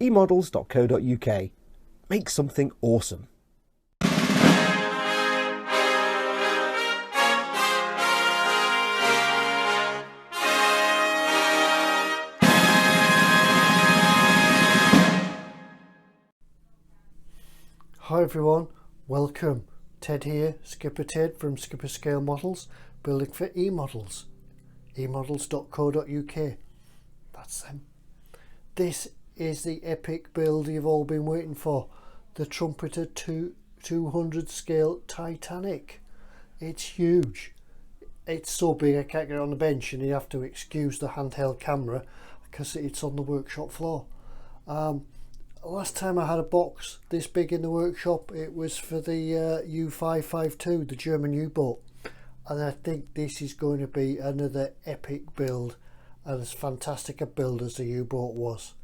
emodels.co.uk. Make something awesome. Hi everyone, welcome. Ted here, Skipper Ted from Skipper Scale Models, building for eModels. emodels.co.uk. That's them. This is the epic build you've all been waiting for. The Trumpeter 200 scale Titanic. It's huge. It's so big I can't get it on the bench and you have to excuse the handheld camera because it's on the workshop floor. Last time I had a box this big in the workshop, it was for the U-552, the German U-boat, and I think this is going to be another epic build, and as fantastic a build as the U-boat was.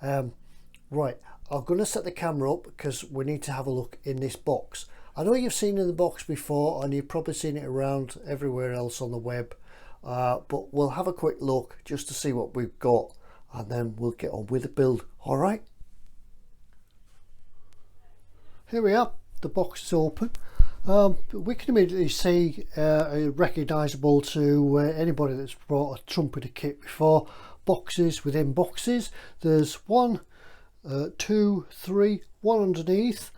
Right, I'm going to set the camera up because we need to have a look in this box. I know you've seen in the box before and you've probably seen it around everywhere else on the web, but we'll have a quick look just to see what we've got, and then we'll get on with the build. All right. Here we are, the box is open. We can immediately see recognisable to anybody that's brought a Trumpeter kit before. Boxes within boxes. There's one, two, three, one underneath.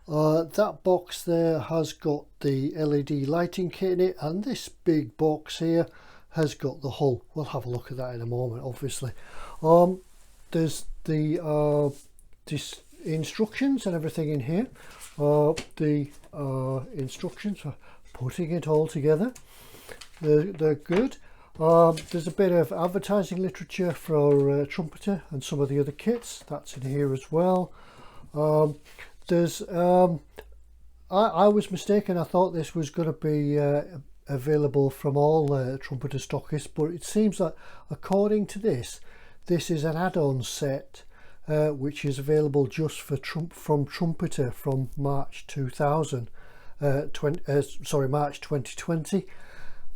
That box there has got the LED lighting kit in it, and this big box here has got the hull. We'll have a look at that in a moment, obviously. There's the instructions and everything in here. The instructions for putting it all together, they're good. There's a bit of advertising literature for Trumpeter and some of the other kits, that's in here as well. There's I was mistaken, I thought this was going to be available from all Trumpeter stockists, but it seems that according to this is an add-on set which is available just for from Trumpeter from March 2020.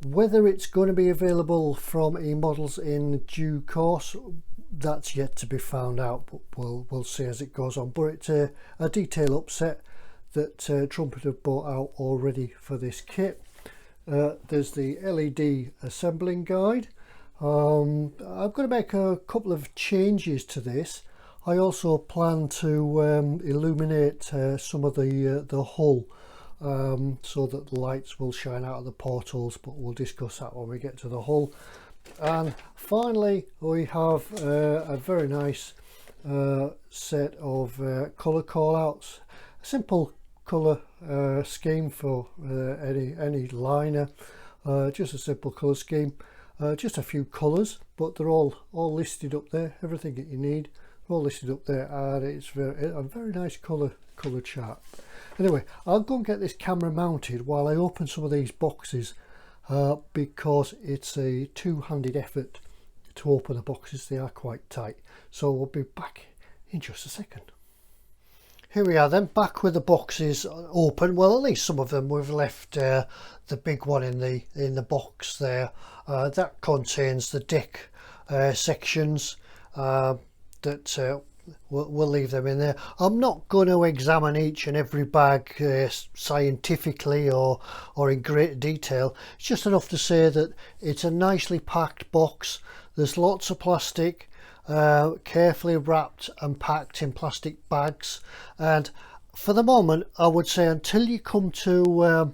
Whether it's going to be available from eModels in due course, that's yet to be found out, but we'll see as it goes on. But it's a detail upset that Trumpeter bought out already for this kit. There's the LED assembling guide. I'm going to make a couple of changes to this. I also plan to illuminate some of the hull so that the lights will shine out of the portholes, but we'll discuss that when we get to the hull. And finally we have a very nice set of colour callouts, a simple colour scheme for any liner, just a simple colour scheme, just a few colours, but they're all listed up there, everything that you need. All listed up there, and it's a very nice colour chart. Anyway, I'll go and get this camera mounted while I open some of these boxes because it's a two-handed effort to open the boxes. They are quite tight, so we'll be back in just a second. Here we are then, back with the boxes open. Well, at least some of them. We've left the big one in the box there. That contains the deck sections. That we'll leave them in there. I'm not going to examine each and every bag scientifically or in great detail. It's just enough to say that it's a nicely packed box. There's lots of plastic, carefully wrapped and packed in plastic bags, and for the moment I would say until you come to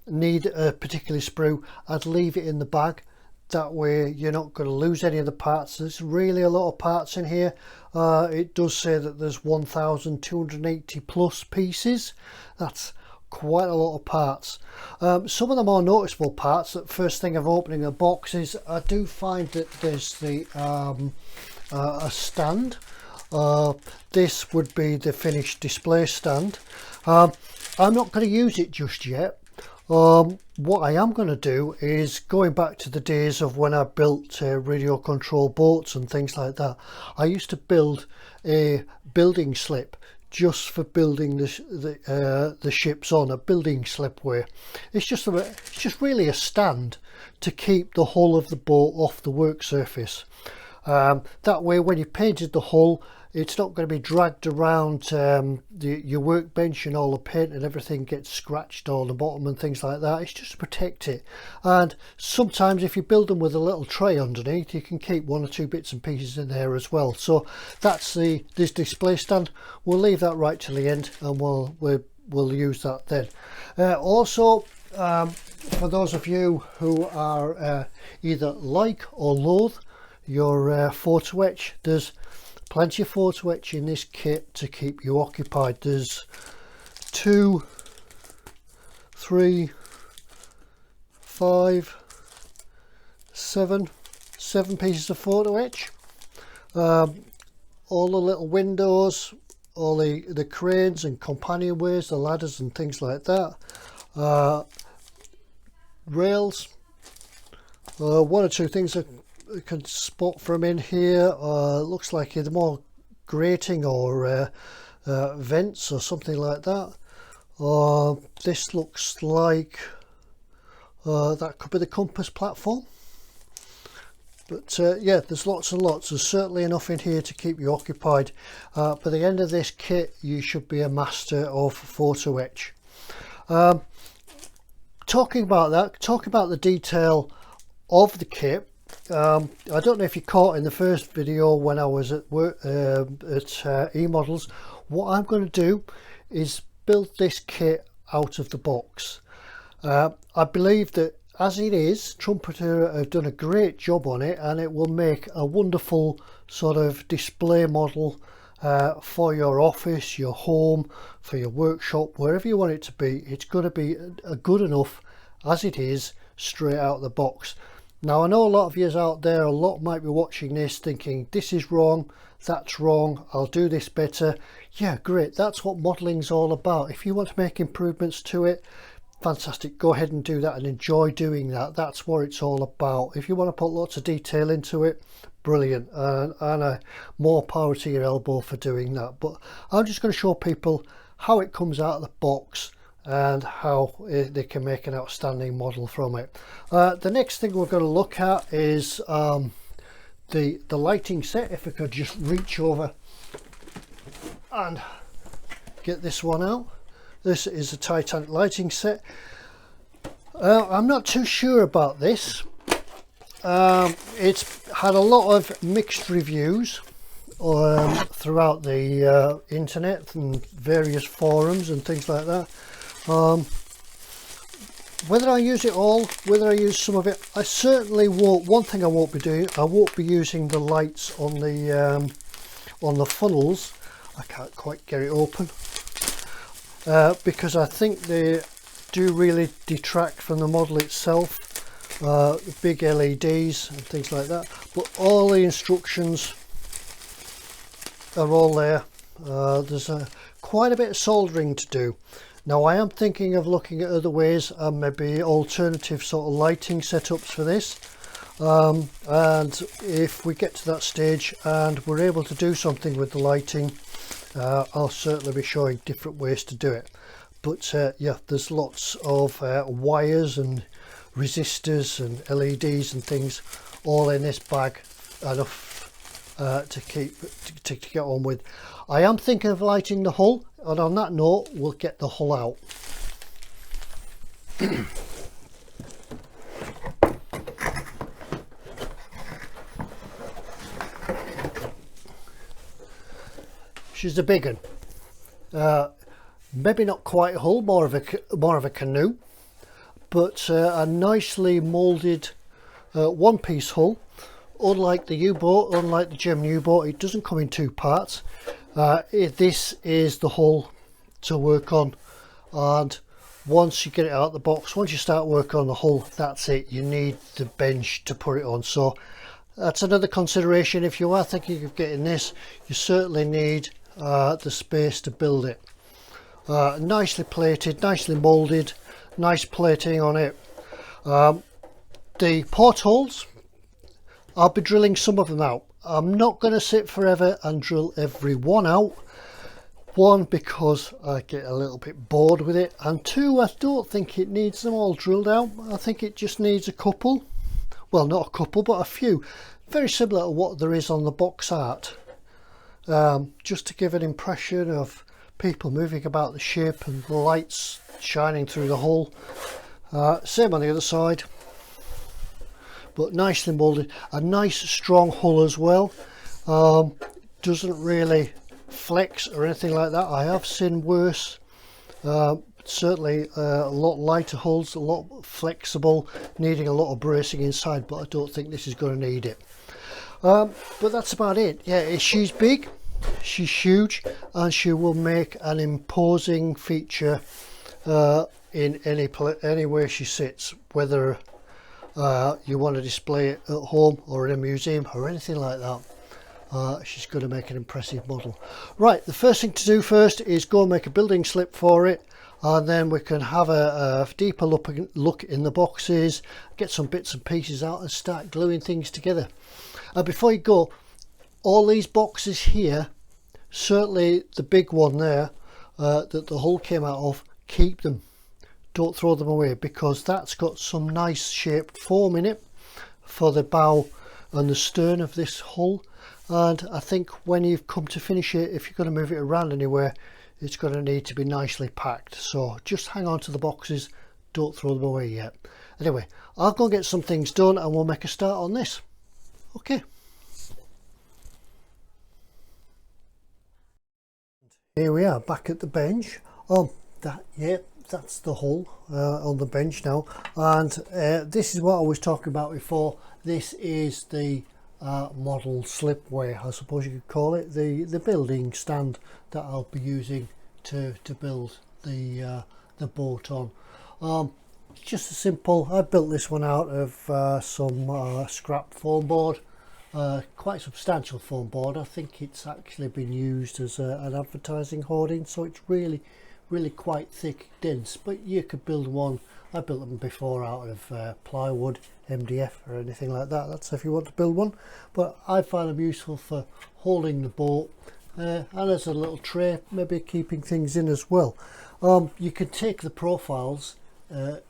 need a particular sprue, I'd leave it in the bag. That way you're not going to lose any of the parts. There's really a lot of parts in here. It does say that there's 1,280 plus pieces. That's quite a lot of parts. Some of the more noticeable parts, that first thing of opening a box, is I do find that there's the a stand. This would be the finished display stand. I'm not going to use it just yet. What I am going to do is, going back to the days of when I built radio control boats and things like that, I used to build a building slip just for building the ships on, a building slipway. It's just really a stand to keep the hull of the boat off the work surface. That way when you painted the hull, it's not going to be dragged around your workbench and all the paint and everything gets scratched on the bottom and things like that. It's just to protect it. And sometimes if you build them with a little tray underneath, you can keep 1 or 2 bits and pieces in there as well. So that's this display stand. We'll leave that right till the end, and we'll use that then. Also, for those of you who are either like or loathe your photo etch, there's plenty of photo etch in this kit to keep you occupied. There's 2, 3, 5, 7 pieces of photo etch. All the little windows, all the cranes and companionways, the ladders and things like that. Rails. 1 or 2 things that you can spot from in here. Looks like either more grating or vents or something like that. This looks like that could be the compass platform. But yeah, there's lots and lots. There's certainly enough in here to keep you occupied. By the end of this kit, you should be a master of photo etch. Talking about the detail of the kit. I don't know if you caught in the first video when I was at work at E-Models. What I'm going to do is build this kit out of the box. I believe that as it is, Trumpeter have done a great job on it, and it will make a wonderful sort of display model for your office, your home, for your workshop, wherever you want it to be. It's going to be good enough as it is straight out of the box. Now I know a lot of you out there, a lot might be watching this thinking this is wrong, that's wrong, I'll do this better. Yeah, great, that's what modeling's all about. If you want to make improvements to it, fantastic, go ahead and do that and enjoy doing that. That's what it's all about. If you want to put lots of detail into it, brilliant, and more power to your elbow for doing that. But I'm just going to show people how it comes out of the box and how they can make an outstanding model from it. The next thing we're going to look at is the lighting set. If I could just reach over and get this one out. This is a Titanic lighting set. I'm not too sure about this. It's had a lot of mixed reviews throughout the internet and various forums and things like that. Whether I use it all, whether I use some of it, I certainly won't. One thing I won't be doing, I won't be using the lights on the funnels. I can't quite get it open because I think they do really detract from the model itself. Big LEDs and things like that, but all the instructions are all there. There's quite a bit of soldering to do. Now I am thinking of looking at other ways and maybe alternative sort of lighting setups for this, and if we get to that stage and we're able to do something with the lighting, I'll certainly be showing different ways to do it. But yeah, there's lots of wires and resistors and LEDs and things all in this bag, enough to get on with. I am thinking of lighting the hull, and on that note we'll get the hull out. She's a big one. Maybe not quite a hull, more of a canoe, but a nicely moulded one-piece hull. Unlike the U-boat, unlike the German U-boat, it doesn't come in 2 parts. This is the hull to work on, and once you get it out of the box, once you start work on the hull, that's it. You need the bench to put it on. So that's another consideration. If you are thinking of getting this, you certainly need the space to build it. Nicely plated, nicely moulded, nice plating on it. The portholes, I'll be drilling some of them out. I'm not going to sit forever and drill every one out. One, because I get a little bit bored with it, and two, I don't think it needs them all drilled out. I think it just needs a couple, well, not a couple but a few, very similar to what there is on the box art. just to give an impression of people moving about the ship and the lights shining through the hull. Same on the other side, but nicely moulded. A nice strong hull as well. Doesn't really flex or anything like that. I have seen worse. Certainly a lot lighter hulls, a lot flexible, needing a lot of bracing inside, but I don't think this is going to need it. But that's about it. Yeah, she's big, she's huge, and she will make an imposing feature in anywhere she sits, whether you want to display it at home or in a museum or anything like that. She's going to make an impressive model. Right, the first thing to do first is go and make a building slip for it, and then we can have a deeper look in the boxes, get some bits and pieces out and start gluing things together. Before you go, all these boxes here, certainly the big one there that the hull came out of, keep them. Don't throw them away, because that's got some nice shaped form in it for the bow and the stern of this hull. And I think when you've come to finish it, if you're going to move it around anywhere, it's going to need to be nicely packed. So just hang on to the boxes, don't throw them away yet. Anyway, I'll go and get some things done and we'll make a start on this. Okay. Here we are back at the bench. That's the hull on the bench now, and this is what I was talking about before. This is the model slipway, I suppose you could call it, the building stand that I'll be using to build the boat on. Just a simple, I built this one out of some scrap foam board, quite substantial foam board. I think it's actually been used as an advertising hoarding, so it's really quite thick, dense, but you could build one. I built them before out of plywood, MDF or anything like that. That's if you want to build one, but I find them useful for holding the boat, and as a little tray, maybe keeping things in as well. You could take the profiles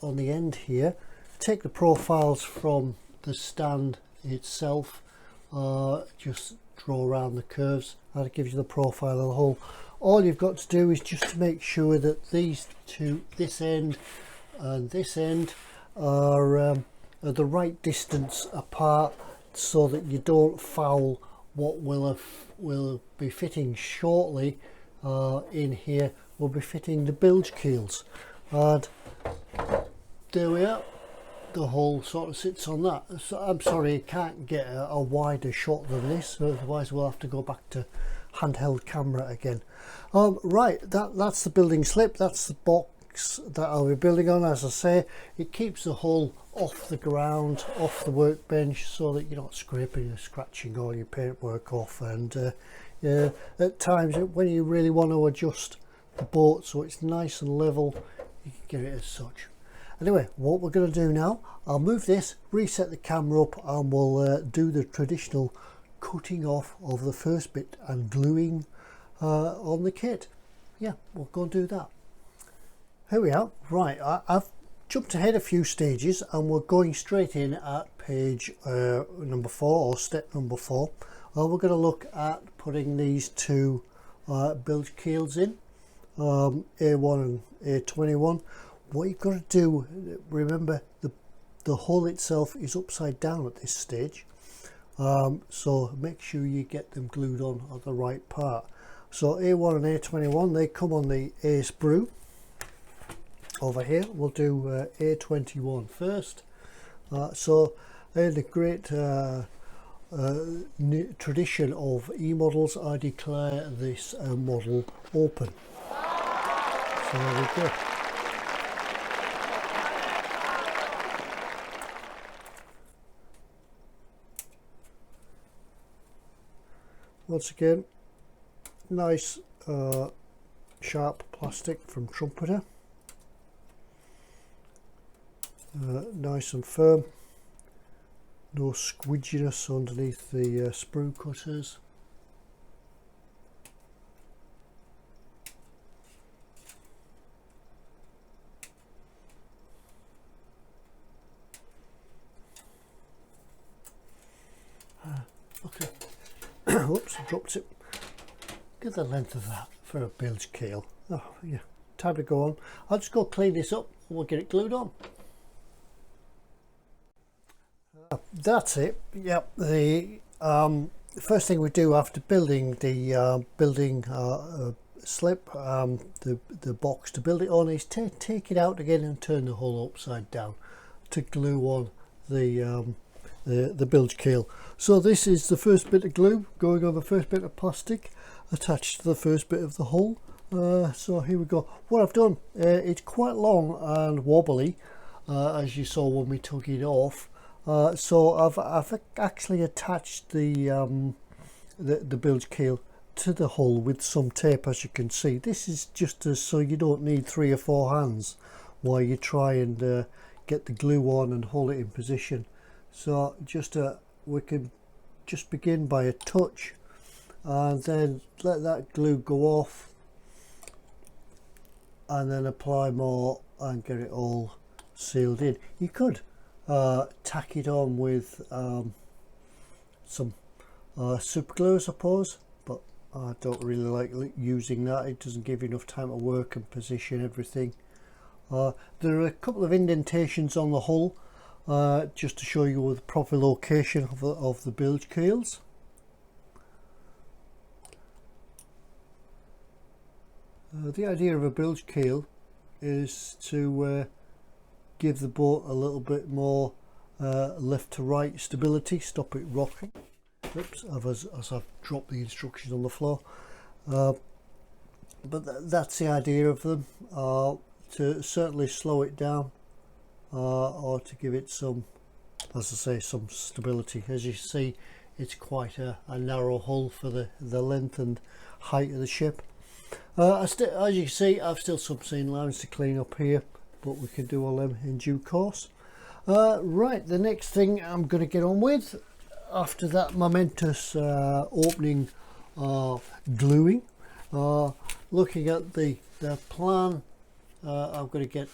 on the end here, take the profiles from the stand itself, just draw around the curves and it gives you the profile of the hull. All you've got to do is just to make sure that these two, this end and this end, are the right distance apart, so that you don't foul what will be fitting shortly in here. Will be fitting the bilge keels, and there we are. The hull sort of sits on that. So I'm sorry, you can't get a wider shot than this, otherwise we'll have to go back to handheld camera again. Right, that's the building slip. That's the box that I'll be building on. As I say, it keeps the hull off the ground, off the workbench, so that you're not scraping or scratching all your paintwork off. And at times when you really want to adjust the boat so it's nice and level, you can get it as such. Anyway, what we're going to do now, I'll move this, reset the camera up, and we'll do the traditional cutting off of the first bit and gluing on the kit. Yeah, we'll go and do that. Here we are. Right, I've jumped ahead a few stages and we're going straight in at page number 4, or step number 4. We're going to look at putting these two bilge keels in, A1 and A21. What you've got to do, remember the hull itself is upside down at this stage, so make sure you get them glued on at the right part. So A1 and A21, they come on the A sprue. Over here we'll do A21 first. So in the great tradition of E-models, I declare this model open. So there we go. Once again, nice sharp plastic from Trumpeter, nice and firm, no squidginess underneath the sprue cutters. Okay. Oops, I dropped it. Get the length of that for a bilge keel. Oh yeah, time to go on. I'll just go clean this up and we'll get it glued on. That's it. Yep. The first thing we do after building the slip, the box to build it on, is take it out again and turn the hull upside down to glue on the bilge keel. So this is the first bit of glue going on the first bit of plastic attached to the first bit of the hull. So here we go. What I've done, it's quite long and wobbly, as you saw when we took it off. So I've actually attached the bilge keel to the hull with some tape, as you can see. This is just so you don't need 3 or 4 hands while you try and get the glue on and hold it in position. So we can just begin by a touch and then let that glue go off, and then apply more and get it all sealed in. You could tack it on with some super glue, I suppose, but I don't really like using that. It doesn't give you enough time to work and position everything. There are a couple of indentations on the hull just to show you the proper location of the bilge keels. The idea of a bilge keel is to give the boat a little bit more left to right stability, stop it rocking. Oops, as I've dropped the instructions on the floor. But that's the idea of them, to certainly slow it down or to give it some, as I say, some stability. As you see, it's quite a narrow hull for the length and height of the ship. As you can see, I've still some seam lines to clean up here, but we can do all them in due course. Right, the next thing I'm going to get on with after that momentous opening gluing, looking at the plan, I'm going to get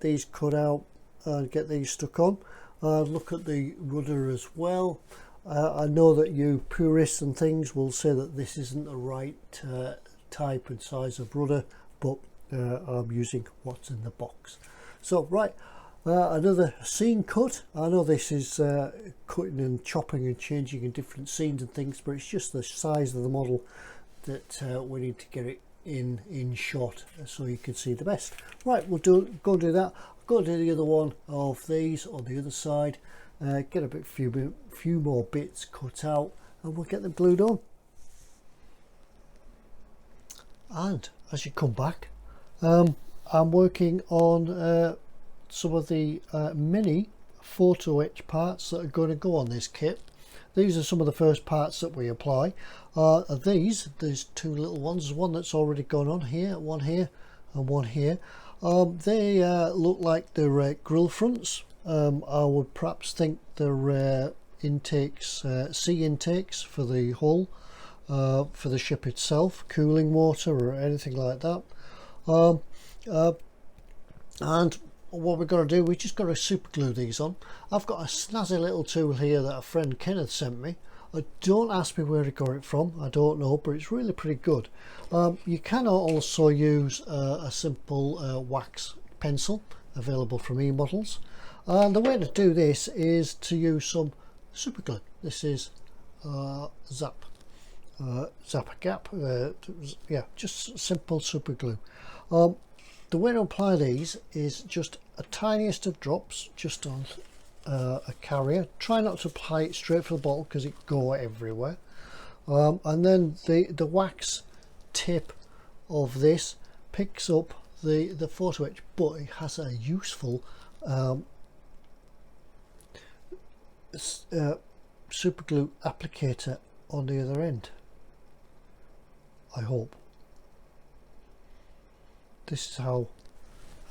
these cut out and get these stuck on. Look at the rudder as well. I know that you purists and things will say that this isn't the right type and size of rudder, but I'm using what's in the box. So right, another scene cut. I know this is cutting and chopping and changing in different scenes and things, but it's just the size of the model that we need to get it in shot so you can see the best. Right, we'll go and do that. I'll go and do the other one of these on the other side, get a few more bits cut out, and we'll get them glued on. And as you come back, I'm working on some of the mini photo etch parts that are going to go on this kit. These are some of the first parts that we apply. There's 2 little ones. There's one that's already gone on here, one here and one here. They look like they're grill fronts. I would perhaps think they're intakes, sea intakes for the hull, for the ship itself, cooling water or anything like that. And what we're going to do, we just got to super glue these on. I've got a snazzy little tool here that a friend Kenneth sent me. Don't ask me where he got it from, I don't know, but it's really pretty good. You can also use a simple wax pencil available from eModels, and the way to do this is to use some super glue. This is Zap Gap, yeah, just simple super glue. The way to apply these is just a tiniest of drops just on a carrier. Try not to apply it straight for the bottle because it go everywhere. And then the wax tip of this picks up the photo etch, but it has a useful super glue applicator on the other end, I hope. This is how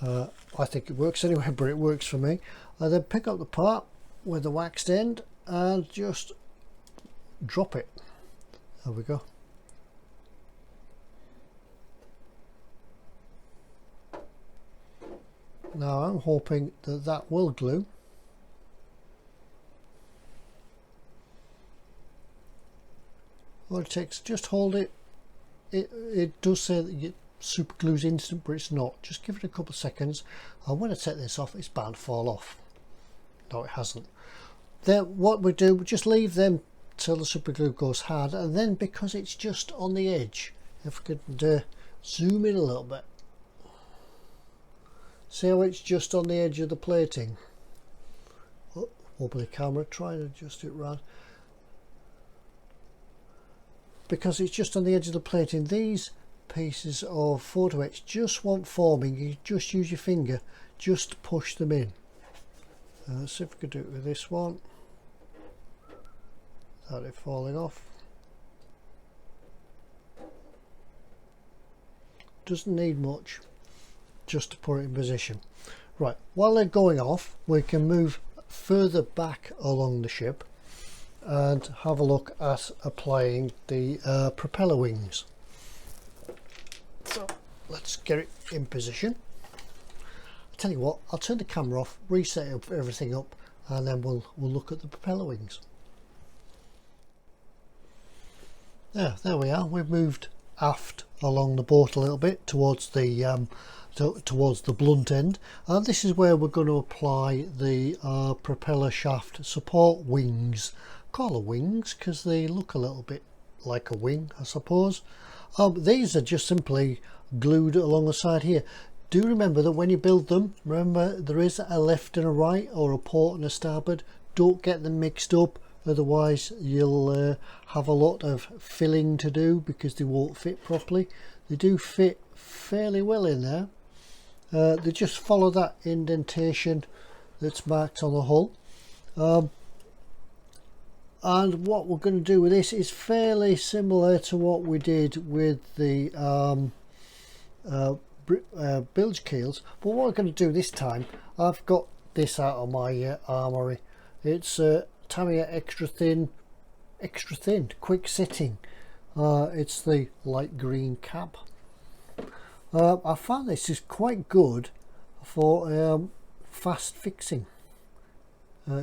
I think it works anyway, but it works for me. I then pick up the part with the waxed end and just drop it. There we go. Now I'm hoping that that will glue. All it takes, just hold it it does say that super glue's instant, but it's not. Just give it a couple of seconds, and when I take this off, it's bound to fall off. No, it hasn't. Then what we do, we just leave them till the super glue goes hard, and then because it's just on the edge, if we could zoom in a little bit, see how it's just on the edge of the plating. Oh, open the camera, try and adjust it round. Because it's just on the edge of the plating, these pieces of photo etch just want forming. You just use your finger just to push them in. Let's see if we could do it with this one without it falling off. Doesn't need much just to put it in position. Right, while they're going off, we can move further back along the ship and have a look at applying the propeller wings. So let's get it in position. I'll tell you what, I'll turn the camera off, reset everything up, and then we'll look at the propeller wings. There we are. We've moved aft along the boat a little bit towards the blunt end, and this is where we're going to apply the propeller shaft support wings. Call them wings because they look a little bit like a wing, I suppose. These are just simply glued along the side here. Do remember that when you build them, remember there is a left and a right, or a port and a starboard. Don't get them mixed up, otherwise you'll have a lot of filling to do because they won't fit properly. They do fit fairly well in there. They just follow that indentation that's marked on the hull. And what we're going to do with this is fairly similar to what we did with the bilge keels, but what we're going to do this time, I've got this out of my armoury. It's Tamiya extra thin, quick sitting. It's the light green cap. I found this is quite good for fast fixing.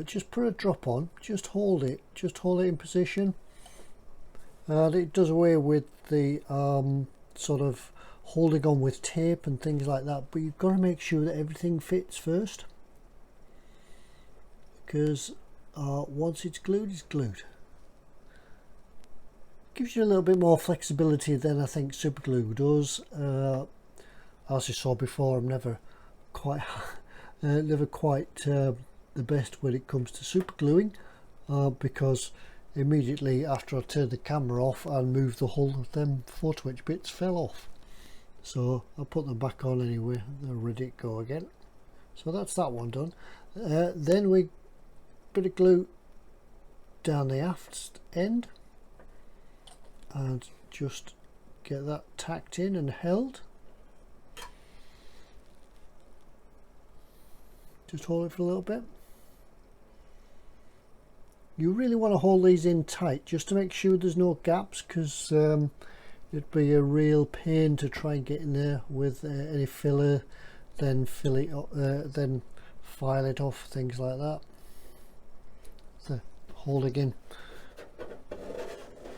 Just put a drop on, just hold it in position, and it does away with the sort of holding on with tape and things like that, but you've got to make sure that everything fits first, because once it's glued, it's glued. Gives you a little bit more flexibility than I think super glue does. As you saw before, I'm never quite the best when it comes to super gluing, because immediately after I turned the camera off and moved the hull, them photo etch bits fell off. So I put them back on anyway, they're ready to go again. So that's that one done. Then we bit of glue down the aft end and just get that tacked in and held. Just hold it for a little bit. You really want to hold these in tight just to make sure there's no gaps, because it'd be a real pain to try and get in there with any filler, then fill it up, then file it off, things like that. So hold again.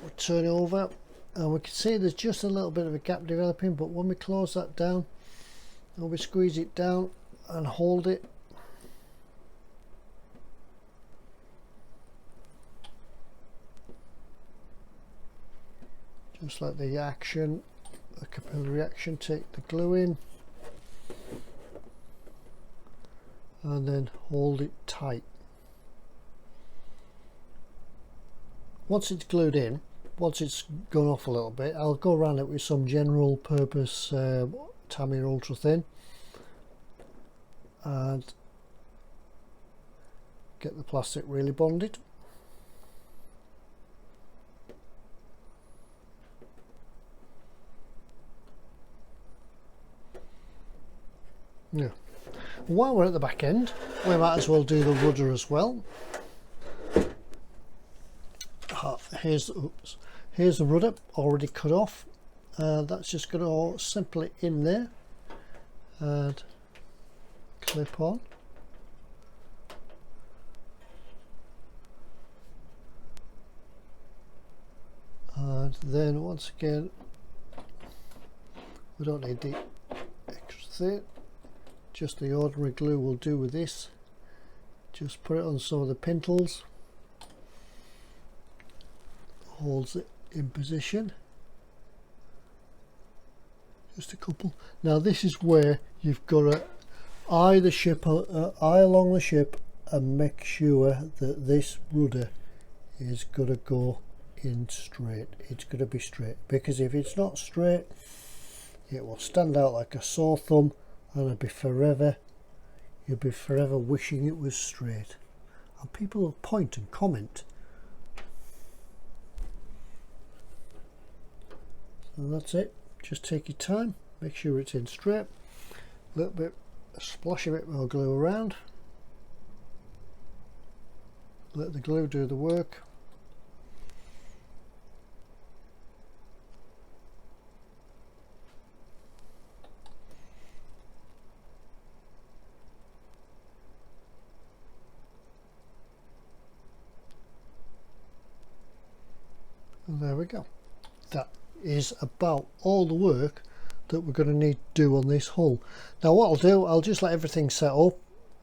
We'll turn it over, and we can see there's just a little bit of a gap developing, but when we close that down and we squeeze it down and hold it, just like the action, a capillary action, take the glue in and then hold it tight. Once it's glued in, once it's gone off a little bit, I'll go around it with some general purpose Tamiya ultra thin and get the plastic really bonded. Yeah. While we're at the back end, we might as well do the rudder as well. Here's the rudder already cut off. That's just going to simply in there and clip on. And then once again We don't need the extra thing, just the ordinary glue will do with this. Just put it on some of the pintles, holds it in position. Just a couple. Now this is where you've got to eye the ship, eye along the ship, and make sure that this rudder is going to go in straight. It's going to be straight, because if it's not straight, it will stand out like a sore thumb, and it'll be forever. You'll be forever wishing it was straight, and people will point and comment. So that's it. Just take your time, make sure it's in straight. A little bit, splash a bit more glue around. Let the glue do the work. And there we go. That is about all the work that we're going to need to do on this hull. Now what I'll do, I'll just let everything set up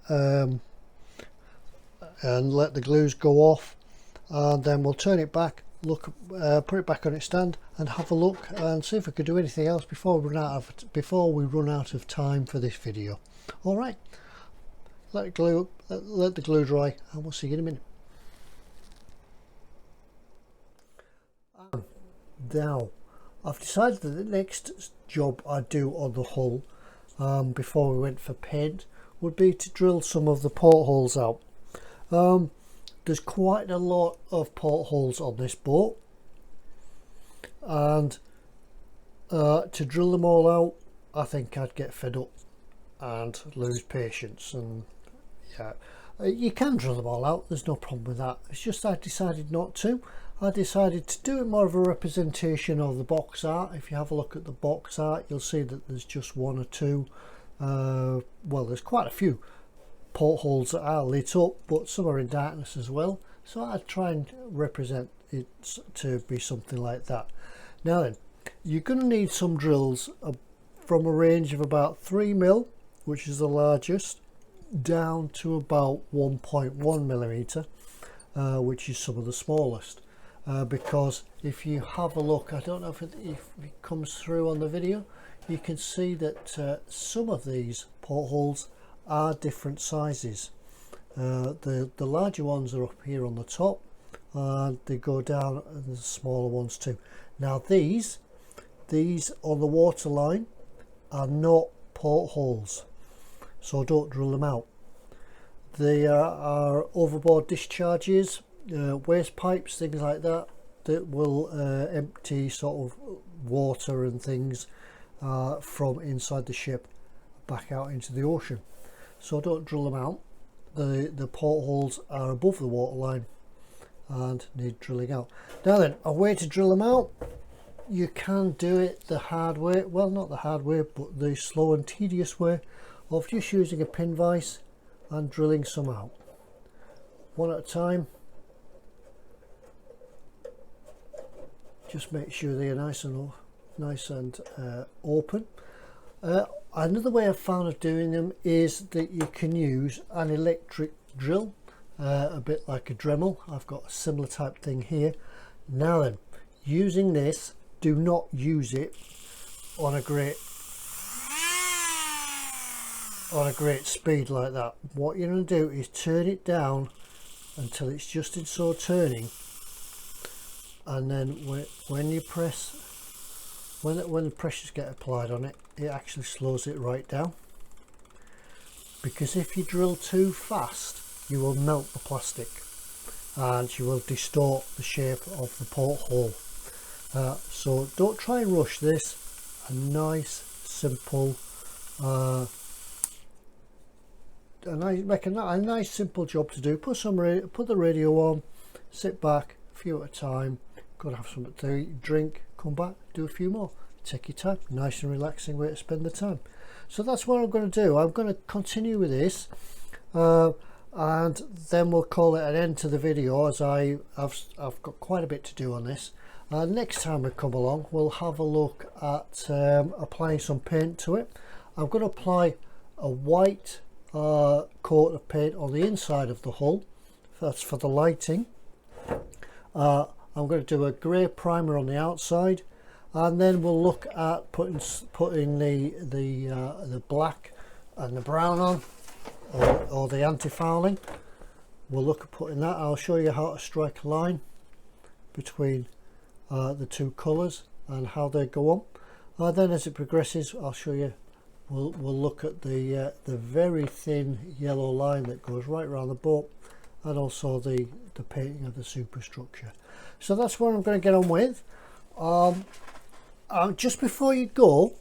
and let the glues go off, and then we'll turn it back, look, put it back on its stand and have a look and see if we could do anything else before we run out of time for this video. All right, let the glue dry, and we'll see you in a minute. Now I've decided that the next job I do on the hull, before we went for paint, would be to drill some of the portholes out. There's quite a lot of portholes on this boat, and to drill them all out, I think I'd get fed up and lose patience. And yeah, you can drill them all out, there's no problem with that. It's just I decided not to. I decided to do it more of a representation of the box art. If you have a look at the box art, you'll see that there's just one or two, well, there's quite a few portholes that are lit up, but some are in darkness as well. So I'd try and represent it to be something like that. Now then, you're going to need some drills from a range of about 3mm, which is the largest, down to about 1.1mm, which is some of the smallest. Because if you have a look, I don't know if it comes through on the video, you can see that some of these portholes are different sizes. The larger ones are up here on the top, and they go down, and the smaller ones too. Now these on the waterline are not portholes, so don't drill them out. They are overboard discharges, waste pipes, things like that, that will empty sort of water and things from inside the ship back out into the ocean. So don't drill them out. The portholes are above the waterline and need drilling out. Now then, a way to drill them out, you can do it the hard way, well, not the hard way, but the slow and tedious way of just using a pin vise and drilling some out, one at a time. Just make sure they are nice and open. Another way I've found of doing them is that you can use an electric drill, a bit like a Dremel. I've got a similar type thing here. Now then, using this, do not use it on a great speed like that. What you're going to do is turn it down until it's just in so turning, and then when you press, when the pressures get applied on it, it actually slows it right down. Because if you drill too fast, you will melt the plastic and you will distort the shape of the porthole. So don't try and rush this. A nice, simple, make a nice simple job to do. Put the radio on, sit back, a few at a time, go and have something to eat, drink, come back, do a few more. Take your time. Nice and relaxing way to spend the time. So that's what I'm going to do. I'm going to continue with this, and then we'll call it an end to the video, as I've got quite a bit to do on this. Next time we come along, we'll have a look at applying some paint to it. I'm going to apply a white coat of paint on the inside of the hull. That's for the lighting. I'm going to do a grey primer on the outside, and then we'll look at putting the black and the brown on, or the anti-fouling. We'll look at putting that. I'll show you how to strike a line between the two colours and how they go on. Then as it progresses, I'll show you. We'll look at the very thin yellow line that goes right around the boat, and also the painting of the superstructure. So that's what I'm going to get on with. Just before you go,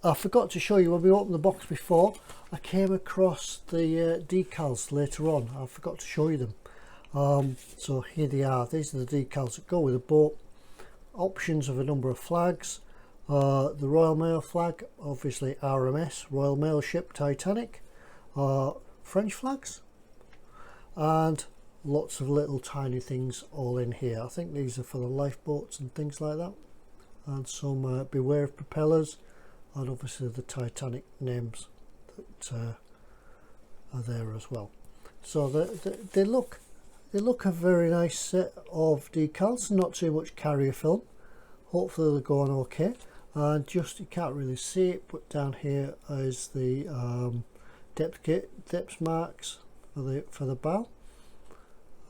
I forgot to show you when we opened the box before. I came across the decals later on. I forgot to show you them. So here they are. These are the decals that go with the boat. Options of a number of flags. The Royal Mail flag, obviously RMS, Royal Mail ship Titanic. French flags. And lots of little tiny things all in here. I think these are for the lifeboats and things like that. And some beware of propellers, and obviously the Titanic names that are there as well. So they look a very nice set of decals. Not too much carrier film. Hopefully they'll go on okay. And just, you can't really see it, but down here is the depth marks for the bow.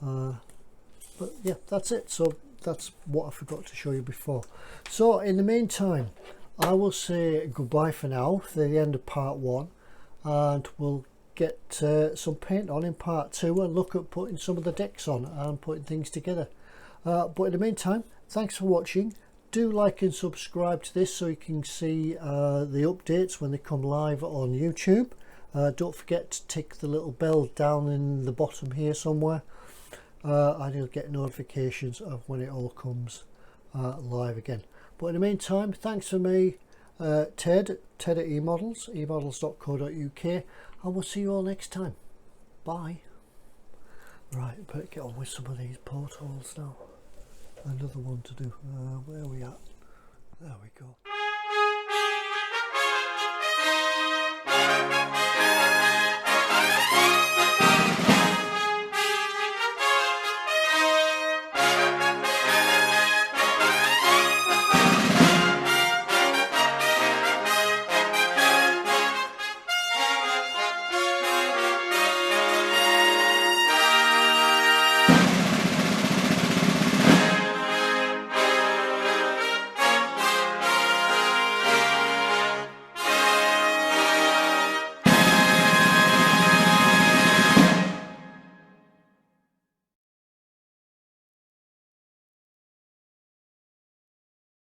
But yeah, that's it. So that's what I forgot to show you before. So in the meantime, I will say goodbye for now, for the end of part 1, and we'll get some paint on in part 2 and look at putting some of the decks on and putting things together. But in the meantime, thanks for watching. Do like and subscribe to this so you can see the updates when they come live on YouTube. Don't forget to tick the little bell down in the bottom here somewhere, and you'll get notifications of when it all comes live again. But in the meantime, thanks for me, Ted at eModels, emodels.co.uk, and we'll see you all next time. Bye. Right, better get on with some of these portholes now. Another one to do. Where are we at? There we go.